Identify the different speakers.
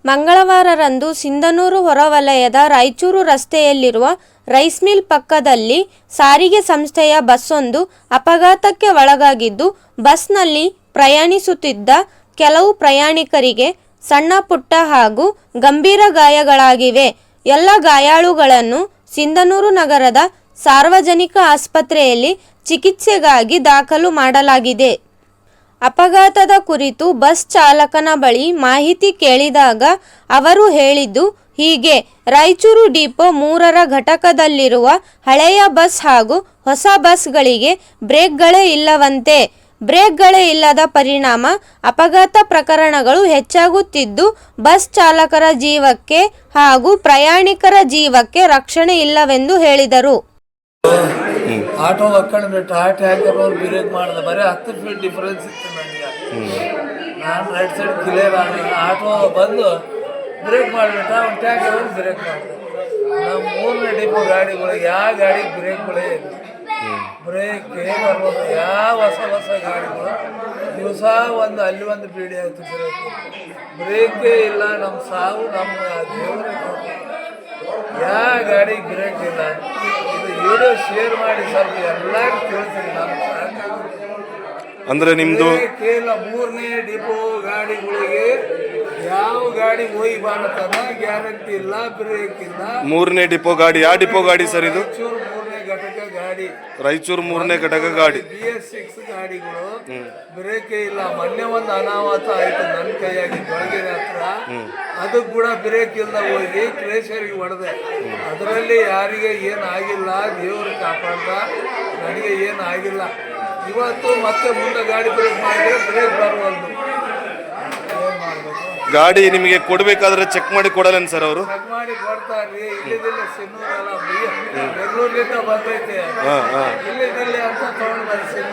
Speaker 1: ಮಂಗಳವಾರರಂದು ಸಿಂಧನೂರು ಹೊರವಲಯದ ರಾಯಚೂರು ರಸ್ತೆಯಲ್ಲಿರುವ rice mill ಪಕ್ಕದಲ್ಲಿ ಸಾರಿಗೆ ಸಂಸ್ಥೆಯ ಬಸ್ಸೊಂದು ಅಪಘಾತಕ್ಕೆ ಒಳಗಾಗಿದ್ದು, ಬಸ್ನಲ್ಲಿ ಪ್ರಯಾಣಿಸುತ್ತಿದ್ದ ಕೆಲವು ಪ್ರಯಾಣಿಕರಿಗೆ ಸಣ್ಣ ಪುಟ್ಟ ಹಾಗೂ ಗಂಭೀರ ಗಾಯಗಳಾಗಿವೆ. ಎಲ್ಲ ಗಾಯಾಳುಗಳನ್ನು ಸಿಂಧನೂರು ನಗರದ ಸಾರ್ವಜನಿಕ ಆಸ್ಪತ್ರೆಯಲ್ಲಿ ಚಿಕಿತ್ಸೆಗಾಗಿ ದಾಖಲು ಮಾಡಲಾಗಿದೆ. ಅಪಘಾತದ ಕುರಿತು ಬಸ್ ಚಾಲಕನ ಬಳಿ ಮಾಹಿತಿ ಕೇಳಿದಾಗ ಅವರು ಹೇಳಿದ್ದು ಹೀಗೆ: ರಾಯಚೂರು ಡಿಪೋ 3ರ ಘಟಕದಲ್ಲಿರುವ ಹಳೆಯ ಬಸ್ ಹಾಗೂ ಹೊಸ ಬಸ್ಗಳಿಗೆ ಬ್ರೇಕ್ಗಳೇ ಇಲ್ಲವಂತೆ. ಬ್ರೇಕ್ಗಳೇ ಇಲ್ಲದ ಪರಿಣಾಮ ಅಪಘಾತ ಪ್ರಕರಣಗಳು ಹೆಚ್ಚಾಗುತ್ತಿದ್ದು, ಬಸ್ ಚಾಲಕರ ಜೀವಕ್ಕೆ ಹಾಗೂ ಪ್ರಯಾಣಿಕರ ಜೀವಕ್ಕೆ ರಕ್ಷಣೆ ಇಲ್ಲವೆಂದು ಹೇಳಿದರು.
Speaker 2: ಆಟೋ ಹಾಕೊಂಡು ಟ್ಯಾಂಕರ್ ಅವ್ರು ಬ್ರೇಕ್ ಮಾಡಿದೆ, ಬರೀ 10 ಫೀಟ್ ಡಿಫ್ರೆನ್ಸ್ ಇತ್ತು ನನಗೆ. ನಾನು ರೈಟ್ ಸೈಡ್ ಕ್ಲಿಯರ್ ಆಗಲಿಲ್ಲ, ಆಟೋ ಬಂದು ಬ್ರೇಕ್ ಮಾಡಿಬಿಟ್ಟ, ಅವ್ನು ಟ್ಯಾಂಕರ್ ಅವ್ರು ಬ್ರೇಕ್ ಮಾಡಿದೆ. ನಮ್ಮ 3ನೇ ಡಿಪೋ ಗಾಡಿಗಳಿಗೆ ಯಾವ ಗಾಡಿಗೆ ಬ್ರೇಕ್ಗಳೇ ಇಲ್ಲ, ಬ್ರೇಕೇ ಬರ್ಬೋದು. ಯಾವ ಹೊಸ ಗಾಡಿಗಳು ದಿವಸ ಒಂದು ಅಲ್ಲಿ ಒಂದು ಬೀಡಿ ಆಗ್ತಿದ್ರು, ಬ್ರೇಕೇ ಇಲ್ಲ. ನಮ್ಮ ಸಾವು ನಮ್ಮ ದೇವರೇ. ಯಾವ ಗಾಡಿಗೆ ಬ್ರೇಕ್ ಇಲ್ಲ. ಇದು ವಿಡಿಯೋ ಶೇರ್ ಮಾಡಿ ಸ್ವಲ್ಪ ಎಲ್ಲರೂ ಕೇಳ್ತೀನಿ.
Speaker 3: ಅಂದ್ರೆ ನಿಮ್ದು
Speaker 2: ಕೇಳ 3ನೇ ಡಿಪೋ ಗಾಡಿಗಳಿಗೆ ಯಾವ ಗಾಡಿ ಹೋಗಿ ಬಾರತನ ಗ್ಯಾರಂಟಿ ಇಲ್ಲ, ಬ್ರೇಕ್ ಇಲ್ಲ.
Speaker 3: 3ನೇ ಡಿಪೋ ಗಾಡಿ ಯಾವ ಡಿಪೋ ಗಾಡಿ ಸರ್ ಇದು?
Speaker 2: ರಾಯಚೂರು 3ನೇ ಘಟಕ ಗಾಡಿ.
Speaker 3: ರಾಯಚೂರು 3ನೇ ಘಟಕ ಗಾಡಿ.
Speaker 2: BS6 ಗಾಡಿಗಳು ಬ್ರೇಕೇ ಇಲ್ಲ. ಮೊನ್ನೆ ಒಂದು ಅನಾಹುತ ಆಯ್ತು ನನ್ನ ಕೈಯಾಗಿ ಬೆಳಗ್ಗೆ ಹತ್ರ. ಅದಕ್ಕೆ ಕೂಡ ಬ್ರೇಕ್ ಇಲ್ಲದ ಹೋಗಿ ಕ್ರೇಷರಿಗೆ ಹೊಡೆದೆ. ಅದರಲ್ಲಿ ಯಾರಿಗೆ ಏನಾಗಿಲ್ಲ, ದೇವರು ಕಾಪಾಡ್ದ, ನನಗೆ ಏನಾಗಿಲ್ಲ. ಇವತ್ತು ಮತ್ತೆ ಮುಂದೆ ಗಾಡಿ ಬ್ರೇಕ್ ಮಾಡಿದ್ರೆ ಬ್ರೇಕ್ ಬರುವಲ್ದು. ಏನ್ ಮಾಡ್ಬೇಕು?
Speaker 3: ಗಾಡಿ ನಿಮಗೆ ಕೊಡ್ಬೇಕಾದ್ರೆ ಚೆಕ್ ಮಾಡಿ ಕೊಡಲೇನು ಸರ್ ಅವರು?
Speaker 2: ಚೆಕ್ ಮಾಡಿ ಕೊಡ್ತಾರ್ರಿ. ಇಲ್ಲಿದಿಲ್ಲ, ಸಿನ್ನೂರಲ್ಲ, ಬೆಂಗಳೂರಿನಿಂದ ಬಂದೈತೆ. ಇಲ್ಲಿದಿಲ್ಲ ಅಂತ ತಗೊಂಡು ಬರ್ಸಿ